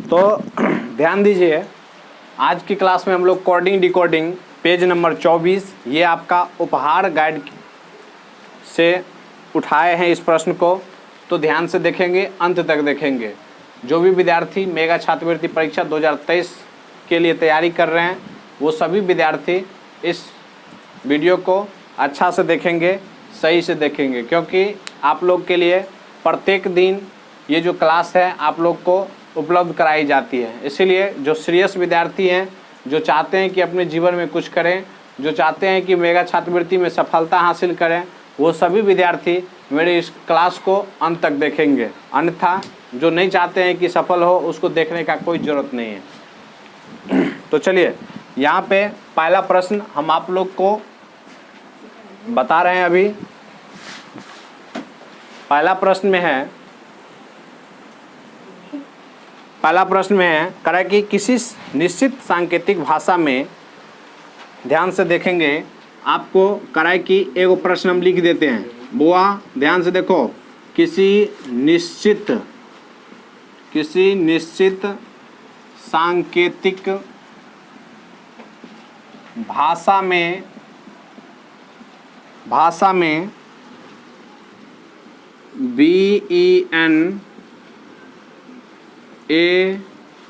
तो ध्यान दीजिए, आज की क्लास में हम लोग कोडिंग डिकोडिंग पेज नंबर 24 ये आपका उपहार गाइड से उठाए हैं इस प्रश्न को। तो ध्यान से देखेंगे, अंत तक देखेंगे। जो भी विद्यार्थी मेगा छात्रवृत्ति परीक्षा 2023 के लिए तैयारी कर रहे हैं वो सभी विद्यार्थी इस वीडियो को अच्छा से देखेंगे, सही से देखेंगे, क्योंकि आप लोग के लिए प्रत्येक दिन ये जो क्लास है आप लोग को उपलब्ध कराई जाती है। इसीलिए जो सीरियस विद्यार्थी हैं, जो चाहते हैं कि अपने जीवन में कुछ करें, जो चाहते हैं कि मेगा छात्रवृत्ति में सफलता हासिल करें, वो सभी विद्यार्थी मेरे इस क्लास को अंत तक देखेंगे। अन्यथा जो नहीं चाहते हैं कि सफल हो उसको देखने का कोई ज़रूरत नहीं है। तो चलिए, यहाँ पे पहला प्रश्न हम आप लोग को बता रहे हैं। अभी पहला प्रश्न में है करें कि किसी निश्चित सांकेतिक भाषा में, ध्यान से देखेंगे, आपको कराए कि एगो प्रश्न हम लिख देते हैं। बुआ ध्यान से देखो, किसी निश्चित सांकेतिक भाषा में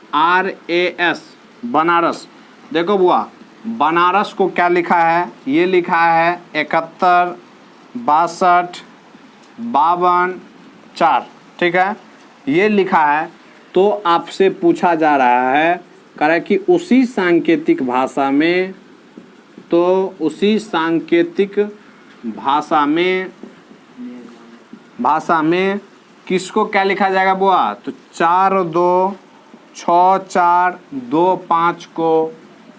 BENARAS बनारस। देखो बुआ, बनारस को क्या लिखा है? ये लिखा है 71 62 52 4, ठीक है, ये लिखा है। तो आपसे पूछा जा रहा है करे कि उसी सांकेतिक भाषा में, तो उसी सांकेतिक भाषा में किसको क्या लिखा जाएगा बुआ? तो 4 2 6 4 2 5 को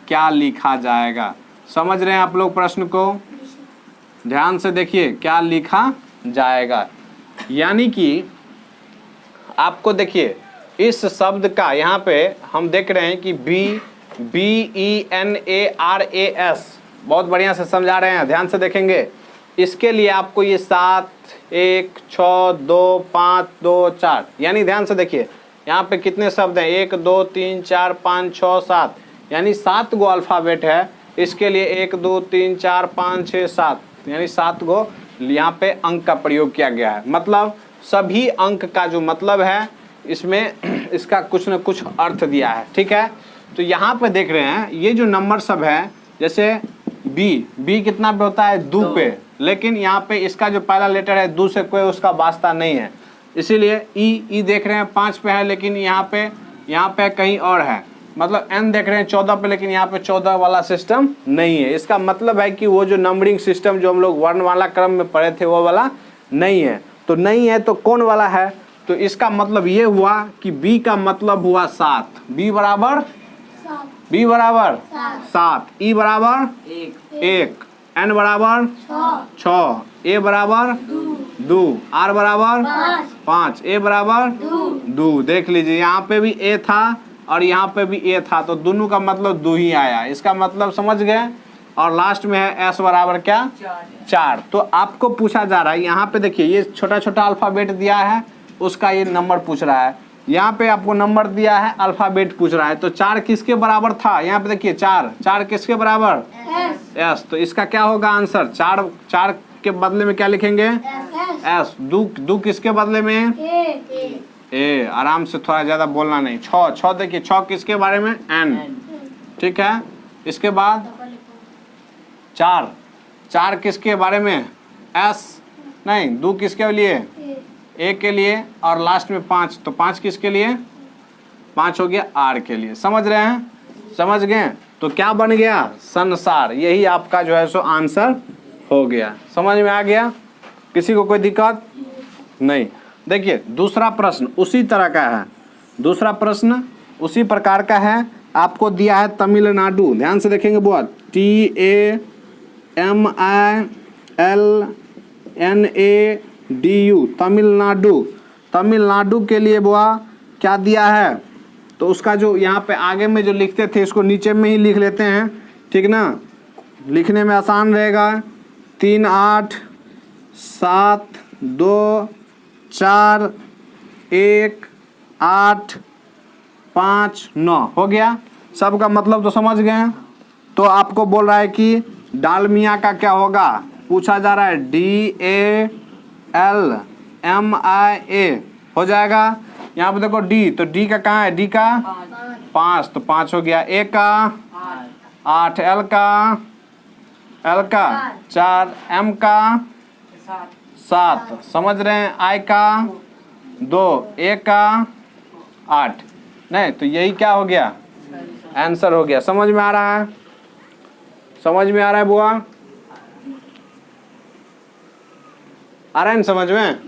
क्या लिखा जाएगा? समझ रहे हैं आप लोग प्रश्न को? ध्यान से देखिए क्या लिखा जाएगा। यानी कि आपको देखिए इस शब्द का यहाँ पे हम देख रहे हैं कि BENARAS बहुत बढ़िया से समझा रहे हैं। ध्यान से देखेंगे, इसके लिए आपको ये 7 1 6 2 5 2 4, यानी ध्यान से देखिए यहाँ पे कितने शब्द हैं? 1 2 3 4 5 6 7, यानी 7 गो अल्फ़ाबेट है। इसके लिए 1 2 3 4 5 6 7, यानी 7 गो यहाँ पे अंक का प्रयोग किया गया है। मतलब सभी अंक का जो मतलब है इसमें इसका कुछ न कुछ अर्थ दिया है, ठीक है। तो यहाँ पे देख रहे हैं ये जो नंबर सब है, जैसे बी कितना पे होता है? 2 पे, लेकिन यहाँ पे इसका जो पहला लेटर है 2 से कोई उसका वास्ता नहीं है। इसीलिए ई देख रहे हैं 5 पे है, लेकिन यहाँ पे कहीं और है। मतलब एन देख रहे हैं 14 पे, लेकिन यहाँ पे 14 वाला सिस्टम नहीं है। इसका मतलब है कि वो जो नंबरिंग सिस्टम जो हम लोग वर्णमाला क्रम में पढ़े थे वो वाला नहीं है। तो नहीं है तो कौन वाला है? तो इसका मतलब ये हुआ कि बी का मतलब हुआ 7। बी बराबर 7, ई बराबर 1, एन बराबर 6, ए बराबर 2, आर बराबर 5, ए बराबर 2। देख लीजिए यहाँ पे भी ए था और यहाँ पे भी ए था, तो दोनों का मतलब 2 ही आया। इसका मतलब समझ गए। और लास्ट में है एस बराबर क्या? 4। तो आपको पूछा जा रहा है, यहाँ पे देखिए ये छोटा छोटा अल्फ़ाबेट दिया है, उसका ये नंबर पूछ रहा है। यहाँ पे आपको नंबर दिया है, अल्फ़ाबेट पूछ रहा है। तो 4 किसके बराबर था? यहाँ पे देखिए 4 किसके बराबर? एस। तो इसका क्या होगा आंसर? 4 के बदले में क्या लिखेंगे? एस। 2 किसके बदले में? ए। आराम से, थोड़ा ज़्यादा बोलना नहीं। 6 देखिए 6 किसके बारे में? एन, ठीक है। इसके बाद 4 किसके बारे में? एस नहीं, 2 किसके लिए? ए के लिए। और लास्ट में 5, तो 5 किसके लिए? 5 हो गया आर के लिए। समझ रहे हैं? समझ गए? तो क्या बन गया? संसार। यही आपका जो है सो आंसर हो गया। समझ में आ गया? किसी को कोई दिक्कत नहीं? देखिए दूसरा प्रश्न उसी तरह का है। दूसरा प्रश्न उसी प्रकार का है, आपको दिया है तमिलनाडु। ध्यान से देखेंगे बुआ, TAMILNADU, तमिलनाडु के लिए बुआ क्या दिया है? तो उसका जो यहाँ पे आगे में जो लिखते थे इसको नीचे में ही लिख लेते हैं, ठीक ना, लिखने में आसान रहेगा। 3 8 7 2 4 1 8 5 9 हो गया। सबका मतलब तो समझ गए हैं। तो आपको बोल रहा है कि डालमिया का क्या होगा, पूछा जा रहा है DALMIA हो जाएगा। यहाँ पे देखो D, तो D का कहाँ है, D का 5, तो 5 हो गया। A का 8, L का 4, M का 7, समझ रहे हैं, I का 2, A का 8, नहीं तो यही क्या हो गया, आंसर हो गया। समझ में आ रहा है, समझ में आ रहा है बुआ, आ रहा है ना समझ में।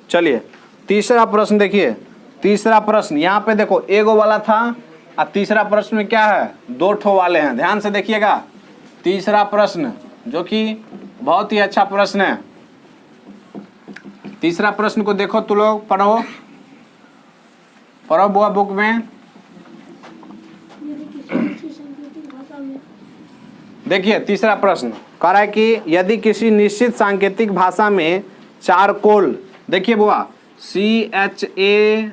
चलिए तीसरा प्रश्न देखिए। तीसरा प्रश्न यहाँ पे देखो एगो वाला था और तीसरा प्रश्न में क्या है, 2 ठो वाले हैं। ध्यान से देखिएगा तीसरा प्रश्न जो कि बहुत ही अच्छा प्रश्न है। तीसरा प्रश्न को देखो, तू लोग पढ़ो पढ़ो बुआ बुक में। देखिए तीसरा प्रश्न कह रहा है कि यदि किसी निश्चित सांकेतिक भाषा में चारकोल, देखिए बुआ CHARCOLE,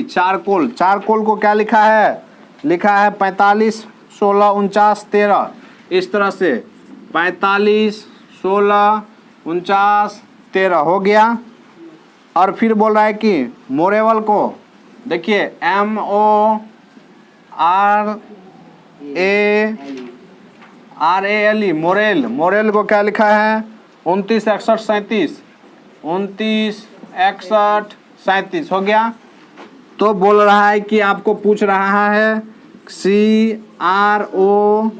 चारकोल, चारकोल को क्या लिखा है, लिखा है 45 16 49 13, इस तरह से 45 16 49 13 हो गया। और फिर बोल रहा है कि मोरेवल को, देखिए MORALE मोरेल, मोरेल को क्या लिखा है 29 61 37, 29 61 37 हो गया। तो बोल रहा है कि आपको पूछ रहा है CRO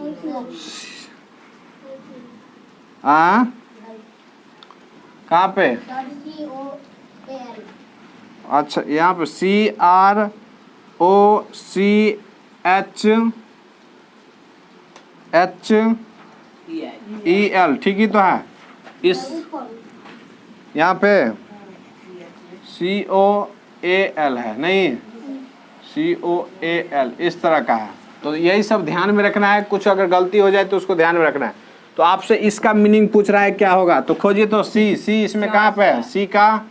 कहाँ पे, अच्छा यहाँ पे CROCHHEL, ठीक ही तो है। इस यहाँ पे COAL है, नहीं COAL इस तरह का है। तो यही सब ध्यान में रखना है, कुछ अगर गलती हो जाए तो उसको ध्यान में रखना है। तो आपसे इसका मीनिंग पूछ रहा है क्या होगा, तो खोजिए। तो C इसमें कहाँ पे है, C का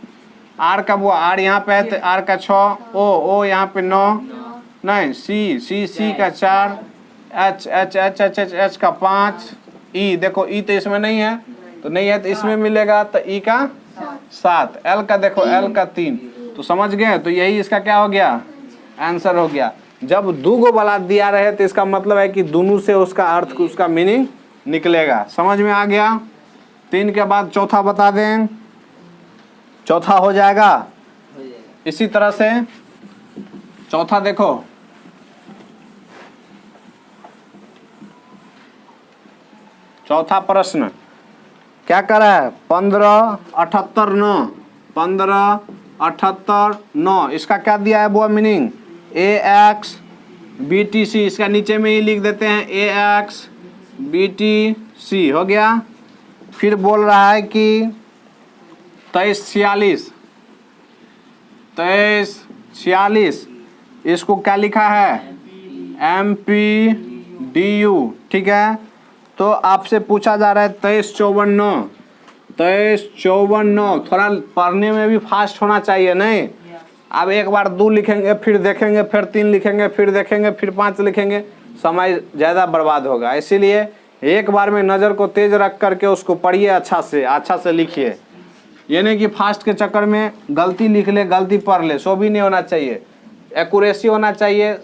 R का वो R यहाँ पे है तो R का 6, O यहाँ पे 9, नहीं C का 4, H का 5, E देखो E तो इसमें नहीं है, तो नहीं है तो इसमें मिलेगा, तो E का 7, L का देखो L का 3, तो समझ गए। तो यही इसका क्या हो गया, आंसर हो गया। जब दूगो वाला दिया रहे तो इसका मतलब है कि दोनों से उसका अर्थ, उसका मीनिंग निकलेगा। समझ में आ गया। 3 के बाद चौथा बता दें, चौथा हो जाएगा इसी तरह से। चौथा देखो, चौथा प्रश्न क्या कर रहा है, 15 78 9, 15 78 9, इसका क्या दिया है वो मीनिंग, AX BTC, इसका नीचे में ही लिख देते हैं AX BTC हो गया। फिर बोल रहा है कि 23 46, इसको क्या लिखा है MPDU, ठीक है। तो आपसे पूछा जा रहा है 23 54 9, थोड़ा पढ़ने में भी फास्ट होना चाहिए, नहीं अब एक बार 2 लिखेंगे फिर देखेंगे, फिर 3 लिखेंगे, फिर देखेंगे, फिर 5 लिखेंगे, समय ज़्यादा बर्बाद होगा। इसीलिए एक बार में नज़र को तेज रख करके उसको पढ़िए, अच्छा से लिखिए। ये नहीं कि फास्ट के चक्कर में गलती लिख ले, गलती पढ़ ले, सो भी नहीं होना चाहिए। एक्यूरेसी होना चाहिए,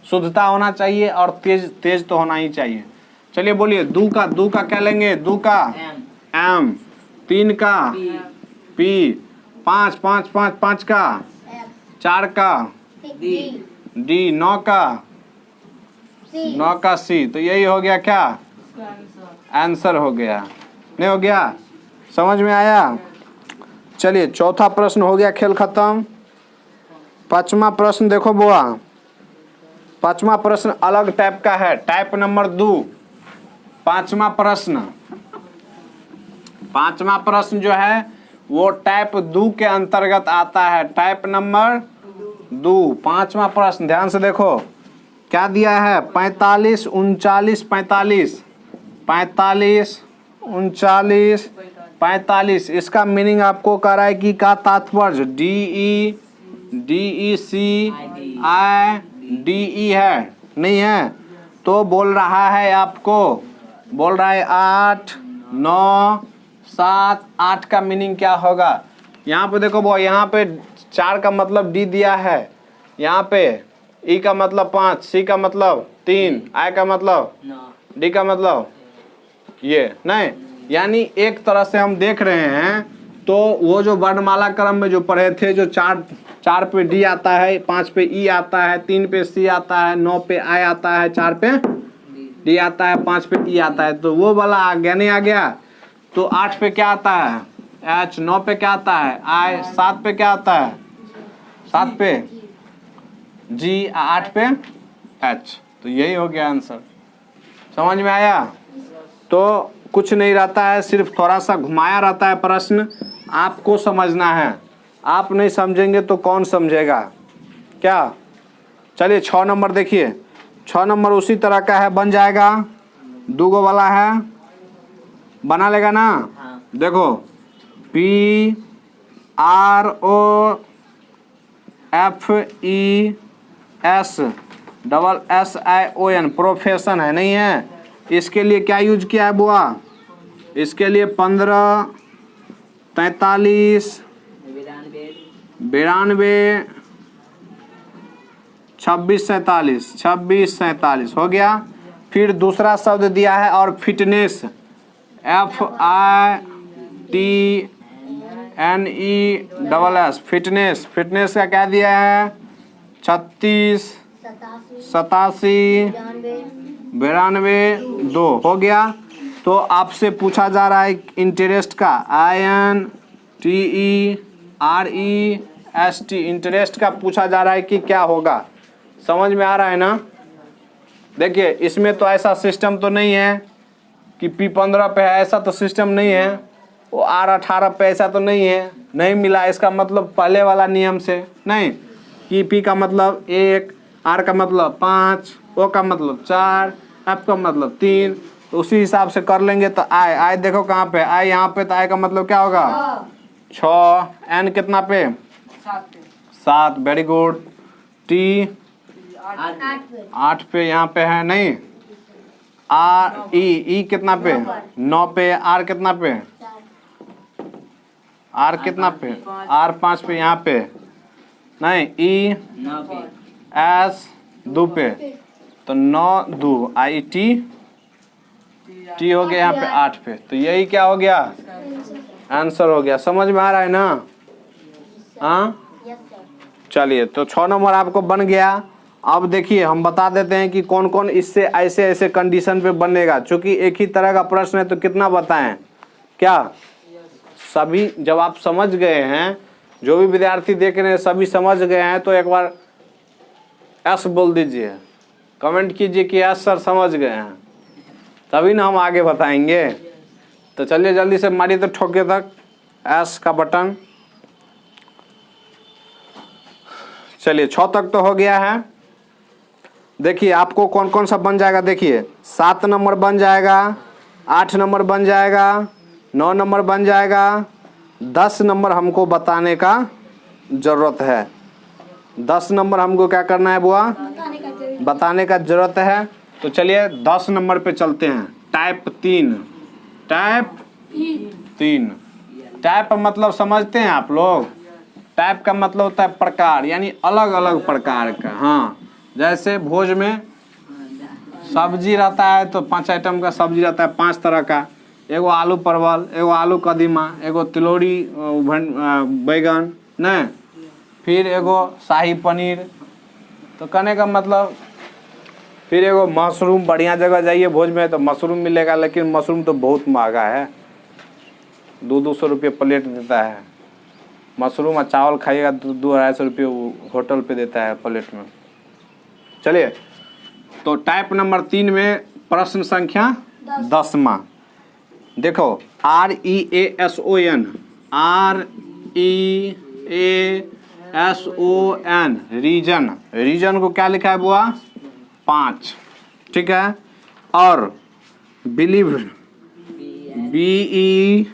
शुद्धता होना चाहिए और तेज तो होना ही चाहिए। चलिए बोलिए, 2 का क्या लेंगे, 2 का M, 3 का P, 5 का 4 का D, 9 का C, तो यही हो गया क्या, आंसर हो गया। नहीं हो गया, समझ में आया। चलिए चौथा प्रश्न हो गया, खेल खत्म। 5वां प्रश्न देखो बुआ, 5वां प्रश्न अलग टाइप का है, टाइप नंबर 2। 5वां प्रश्न जो है वो टाइप 2 के अंतर्गत आता है, टाइप नंबर 2। 5वां प्रश्न ध्यान से देखो क्या दिया है, 45 39 45, इसका मीनिंग आपको कह रहा है कि का तात्पर्य DE DECIDE है, नहीं है? तो बोल रहा है आपको, बोल रहा है 8 9 7 8 का मीनिंग क्या होगा? यहाँ पे देखो वो, यहाँ पे 4 का मतलब D दिया है, यहाँ पे E का मतलब 5, C का मतलब 3, I का मतलब D का मतलब ये नहीं, यानी एक तरह से हम देख रहे हैं तो वो जो वर्णमाला क्रम में जो पढ़े थे, जो 4 पे D आता है, 5 पे E आता है, 3 पे C आता है, 9 पे I आता है, 4 पे D आता है, 5 पे E आता है, तो वो वाला आ गया, नहीं आ गया? तो 8 पे क्या आता है? H, 9 पे क्या आता है? I, 7 पे क्या आता है? 7 पे G, 8 पे H। तो यही हो गया आंसर। समझ में आया? तो कुछ नहीं रहता है, सिर्फ थोड़ा सा घुमाया रहता है प्रश्न, आपको समझना है। आप नहीं समझेंगे तो कौन समझेगा? क्या? चलिए 6 नंबर देखिए। 6 नंबर उसी तरह का है, बन जाएगा, 2 गो वाला है, बना लेगा ना? देखो PROFESSION प्रोफेशन है, नहीं है? इसके लिए क्या यूज किया है बुआ? इसके लिए 15 43 92 26 47 हो गया। फिर दूसरा शब्द दिया है और फिटनेस, FITNESS फिटनेस। फिटनेस का क्या दिया है? 36 87 92 2 हो गया। तो आपसे पूछा जा रहा है इंटरेस्ट का, INTEREST, इंटरेस्ट का पूछा जा रहा है कि क्या होगा। समझ में आ रहा है ना? देखिए इसमें तो ऐसा सिस्टम तो नहीं है कि P15 पे है, ऐसा तो सिस्टम नहीं है। वो R18 पे ऐसा तो नहीं है, नहीं मिला। इसका मतलब पहले वाला नियम से नहीं कि P का मतलब 1, R का मतलब 5, O का मतलब 4, F का मतलब 3, तो उसी हिसाब से कर लेंगे। तो I देखो कहाँ पे, I यहाँ पे, तो I का मतलब क्या होगा? 6। N कितना पे? 7। Very good. T 8 पे, यहाँ पे है नहीं? E कितना पे? 9 पे। R कितना पे? R कितना पे? R 5 पे, यहाँ पे नहीं? E S 2 पे, तो 9 2 IT T हो गया यहाँ पे 8 पे। तो यही क्या हो गया? आंसर हो गया। समझ में आ रहा है ना? हाँ चलिए, तो 6 नंबर आपको बन गया। अब देखिए हम बता देते हैं कि कौन कौन इससे ऐसे ऐसे कंडीशन पे बनेगा। चूंकि एक ही तरह का प्रश्न है तो कितना बताएं? क्या सभी जब आप समझ गए हैं, जो भी विद्यार्थी देख रहे हैं सभी समझ गए हैं, तो एक बार एस बोल दीजिए, कमेंट कीजिए कि एस सर समझ गए हैं, तभी ना हम आगे बताएंगे। तो चलिए जल्दी से मारिए तो ठोके तक एस का बटन। चलिए 6 तक तो हो गया है। देखिए आपको कौन कौन सा बन जाएगा। देखिए 7 नंबर बन जाएगा, 8 नंबर बन जाएगा, 9 नंबर बन जाएगा, 10 नंबर हमको बताने का ज़रूरत है। 10 नंबर हमको क्या करना है बुआ? बताने का ज़रूरत है। तो चलिए 10 नंबर पे चलते हैं। टाइप 3। टाइप 3। टाइप मतलब समझते हैं आप लोग? टाइप का मतलब होता है प्रकार, यानी अलग अलग प्रकार का। हाँ, जैसे भोज में सब्जी रहता है तो 5 आइटम का सब्जी रहता है, 5 तरह का। एगो आलू परवल, एगो आलू कदीमा, एगो तिलौरी बैगन नहीं, फिर एगो शाही पनीर। तो कहने का मतलब, फिर एगो मशरूम। बढ़िया जगह जाइए भोज में तो मशरूम मिलेगा, लेकिन मशरूम तो बहुत महंगा है, 200-200 रुपये प्लेट देता है मशरूम। और चावल खाइएगा तो 200-250 रुपये होटल पे देता है प्लेट में। चलिए, तो टाइप नंबर 3 में प्रश्न संख्या 10वां देखो, REASON, REASON, रीजन। रीजन को क्या लिखा है बुआ? 5, ठीक है। और believe, BELIEVE,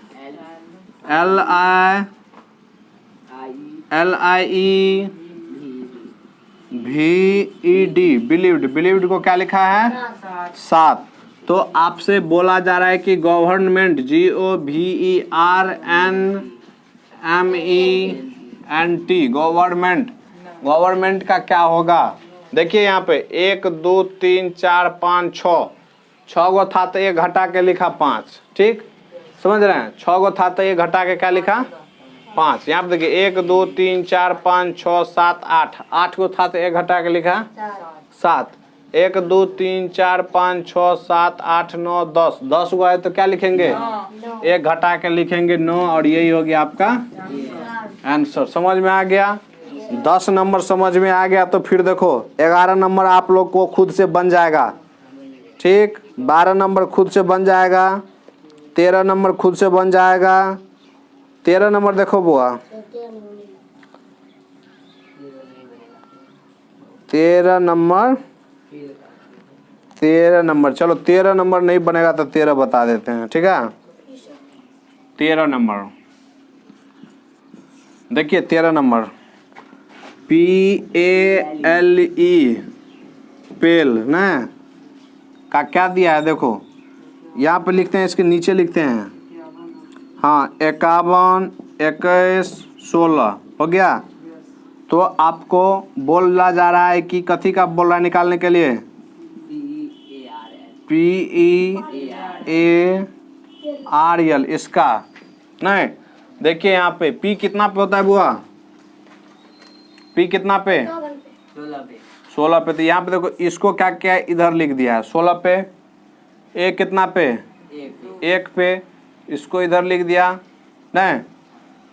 VED believed, believed को क्या लिखा है 7। तो आपसे बोला जा रहा है कि गवर्नमेंट GOVERNMENT गवर्नमेंट, गवर्नमेंट का क्या होगा। देखिए यहाँ पे 1 2 3 4 5 6 गो था तो एक घटा के लिखा 5, ठीक समझ रहे हैं। 6 गो था तो एक घटा के क्या लिखा 5। यहाँ पे देखिए 1 2 3 4 5 6 7 8 गो था तो एक घटा के लिखा 7। 1 2 3 4 5 6 7 8 9 10 गो है तो क्या लिखेंगे एक घटा के लिखेंगे 9, और यही हो गया आपका आंसर। समझ में आ गया। 10 नंबर समझ में आ गया तो फिर देखो 11 नंबर आप लोग को खुद से बन जाएगा, ठीक। 12 नंबर खुद से बन जाएगा, 13 नंबर खुद से बन जाएगा। 13 नंबर देखो बुआ, 13 नंबर चलो 13 नंबर नहीं बनेगा तो 13 बता देते हैं, ठीक है। 13 नंबर देखिए 13 नंबर PALE पेल ना का क्या दिया है, देखो यहाँ पे लिखते हैं, इसके नीचे लिखते हैं हाँ 51 21 16 हो गया। तो आपको बोला जा रहा है कि कथी का बोल रहा है निकालने के लिए PEARL इसका नहीं। देखिए यहाँ पे P कितना पे होता है बुआ, P कितना पे 16 पे। तो यहाँ पे देखो इसको क्या क्या इधर लिख दिया है 16 पे। A कितना पे 1 पे, इसको इधर लिख दिया नहीं।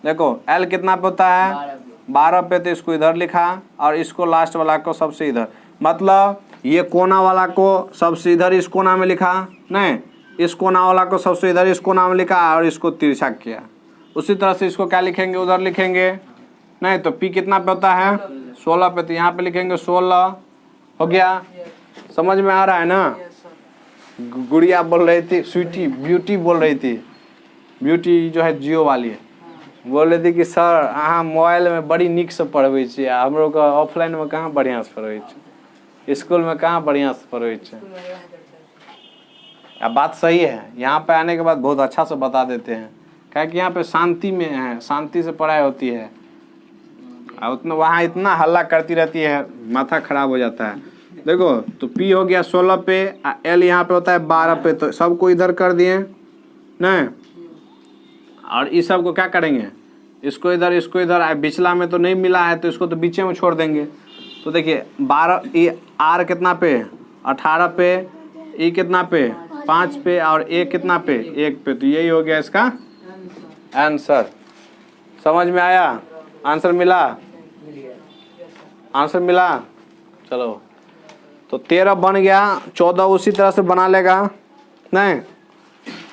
देखो L कितना पे होता है 12 पे, तो इसको इधर लिखा, और इसको लास्ट वाला को सबसे इधर, मतलब ये कोना वाला को सबसे इधर इस कोना में लिखा नहीं, इस कोना वाला को सबसे इधर इस कोना में लिखा, और इसको तिरछा किया। उसी तरह से इसको क्या लिखेंगे उधर लिखेंगे नहीं। तो P कितना पे होता है 16 पे, तो यहाँ पे लिखेंगे 16 हो गया। समझ में आ रहा है ना। गुड़िया बोल रही थी, स्वीटी ब्यूटी बोल रही थी, ब्यूटी जो है जियो वाली बोल रही थी कि सर अहाँ मोबाइल में बड़ी नीक से पढ़बै छी, हम लोग ऑफलाइन में कहाँ बढ़िया से पढ़बै छी, स्कूल में कहाँ बढ़िया से पढ़बै छी। अब बात सही है, यहाँ पे आने के बाद बहुत अच्छा से बता देते हैं, क्या कि यहाँ पे शांति में है, शांति से पढ़ाई होती है। उतना वहाँ इतना हल्ला करती रहती है, माथा खराब हो जाता है। देखो तो P हो गया 16 पे, L यहाँ पे होता है 12 पे, तो सबको इधर कर दिए नहीं। और इस सब को क्या करेंगे, इसको इधर इसको इधर, बिचला में तो नहीं मिला है तो इसको तो बीचे में छोड़ देंगे। तो देखिए 12 R कितना पे 18 पे, E कितना पे 5 पे, और A कितना पे 1 पे। तो यही हो गया इसका आंसर। समझ में आया, आंसर मिला, आंसर मिला। चलो तो 13 बन गया, 14 उसी तरह से बना लेगा नहीं,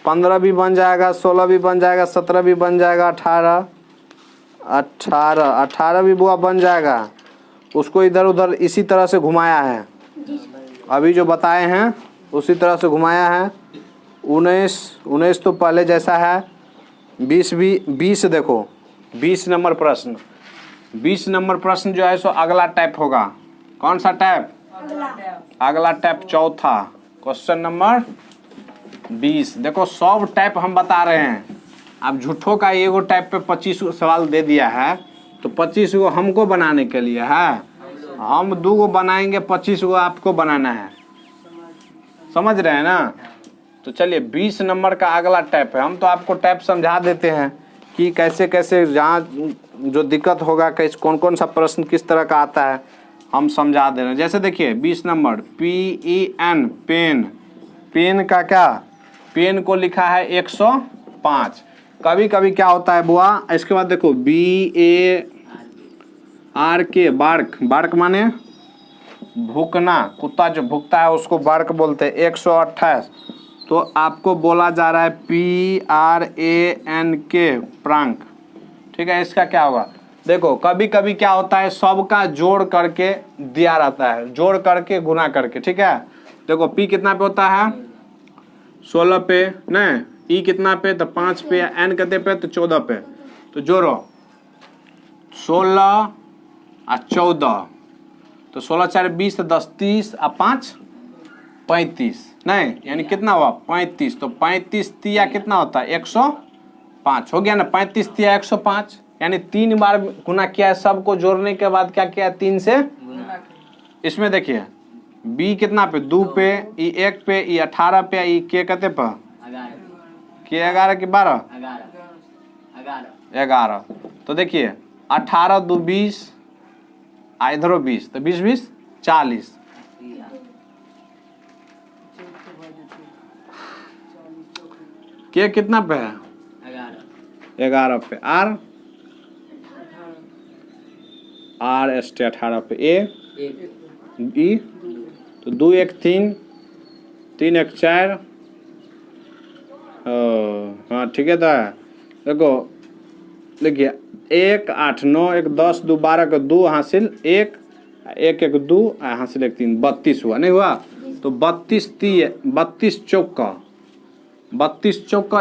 15 भी बन जाएगा, 16 भी बन जाएगा, 17 भी बन जाएगा, 18 भी बुआ बन जाएगा। उसको इधर उधर इसी तरह से घुमाया है, अभी जो बताए हैं उसी तरह से घुमाया है। 19 तो पहले जैसा है, 20 देखो 20 नंबर प्रश्न, 20 नंबर प्रश्न जो है सो अगला टाइप होगा। कौन सा टाइप, अगला टाइप चौथा, क्वेश्चन नंबर 20। देखो सब टाइप हम बता रहे हैं। अब झूठों का एगो टाइप पे 25 सवाल दे दिया है, तो 25 गो हमको बनाने के लिए है, हम 2 गो बनाएंगे, 25 गो आपको बनाना है। समझ रहे हैं ना। तो चलिए 20 नंबर का अगला टाइप है, हम तो आपको टाइप समझा देते हैं कि कैसे कैसे जहाँ जो दिक्कत होगा, कैसे कौन कौन सा प्रश्न किस तरह का आता है, हम समझा दे रहे हैं। जैसे देखिए 20 नंबर PEN पेन, पेन का क्या, पेन को लिखा है 105। कभी कभी क्या होता है बुआ, इसके बाद देखो BARK बार्क, बार्क माने भूकना, कुत्ता जो भूकता है उसको बार्क बोलते हैं, 128। तो आपको बोला जा रहा है PRANK प्रांक, ठीक है। इसका क्या होगा, देखो कभी कभी क्या होता है सबका जोड़ करके दिया रहता है, जोड़ करके गुना करके, ठीक है। देखो P कितना पे होता है 16 पे नहीं, E कितना पे तो 5 पे, N कितने पे तो 14 पे। तो जोड़ो 16 और 14, तो 16 4 20 10 30 और 5 35, नहीं यानी कितना हुआ 35। तो 35 तिया कितना होता है 105 हो गया ना। 35 तिया 105 यानी 3 बार गुना किया है। सबको जोड़ने के बाद क्या किया 3 से। इसमें देखिए बी कितना पे 2 पे, ई 1 पे, ई 18 पे, ई के कहते पे के 11 के 12 11। तो देखिए 18 2 20 इधरो 20 तो 20 20 40। के कितना पे है 11 पे। आर एस टी 18 पे। ए ई तो 2 1 3 3 1 4। हाँ ठीक है। तो देखो देखिए 1 8 9 1 10 2 12 का 2 हासिल 1 1 1 2 हासिल 1 3 32 हुआ नहीं हुआ। तो 32 चौका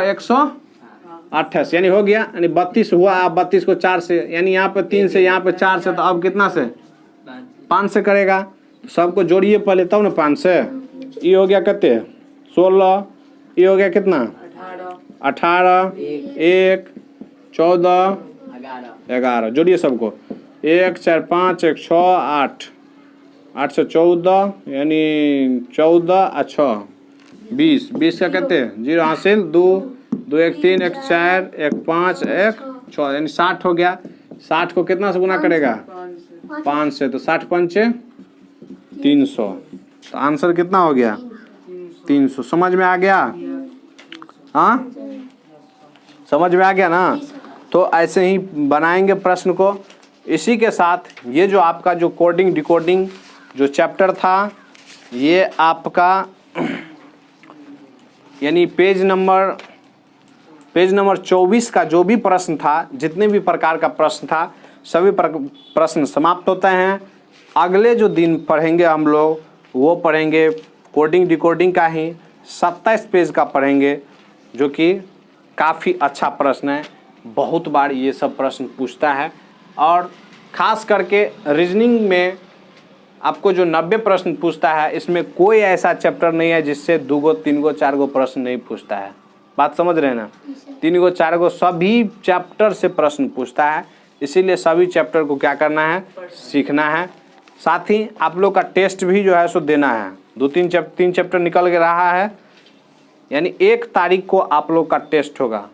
128 यानी हो गया। यानी 32 हुआ। आप 32 को 4 से यानी यहाँ पे 3 से यहाँ पे 4 से, तो अब कितना से 5 से करेगा। तो सबको जोड़िए पहले तब ना 5 से। ये हो गया कितने 16, ये हो गया कितना 18 1 14 11। जोड़िए सबको 1 4 5 1 6 8 8 से 14 यानी 14 और 6 20 20 का कहते हैं 0 हासिल 2 2 1 3 1 4 1 5 1 6 यानी 60 हो गया। 60 को कितना से गुना करेगा 5 से। तो 60 5 300। तो आंसर कितना हो गया 300। समझ में आ गया। हाँ समझ में आ गया ना। तो ऐसे ही बनाएंगे प्रश्न को। इसी के साथ ये जो आपका जो कोडिंग डिकोडिंग जो चैप्टर था ये आपका यानी पेज नंबर 24 का जो भी प्रश्न था, जितने भी प्रकार का प्रश्न था, सभी प्रश्न समाप्त होते हैं। अगले जो दिन पढ़ेंगे हम लोग वो पढ़ेंगे कोडिंग डिकोडिंग का ही 27 पेज का पढ़ेंगे, जो कि काफ़ी अच्छा प्रश्न है। बहुत बार ये सब प्रश्न पूछता है। और ख़ास करके रीजनिंग में आपको जो 90 प्रश्न पूछता है, इसमें कोई ऐसा चैप्टर नहीं है जिससे 2 गो 3 गो 4 गो प्रश्न नहीं पूछता है। बात समझ रहे हैं ना। 3 गो 4 गो सभी चैप्टर से प्रश्न पूछता है। इसीलिए सभी चैप्टर को क्या करना है सीखना है। साथ ही आप लोग का टेस्ट भी जो है सो देना है। 3 चैप्टर निकल के रहा है, यानी 1 तारीख को आप लोग का टेस्ट होगा।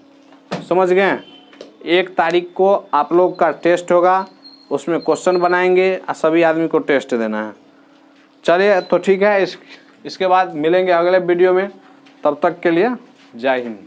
समझ गए। 1 तारीख को आप लोग का टेस्ट होगा। उसमें क्वेश्चन बनाएंगे और सभी आदमी को टेस्ट देना है। चलिए तो ठीक है। इसके बाद मिलेंगे अगले वीडियो में। तब तक के लिए जय हिंद।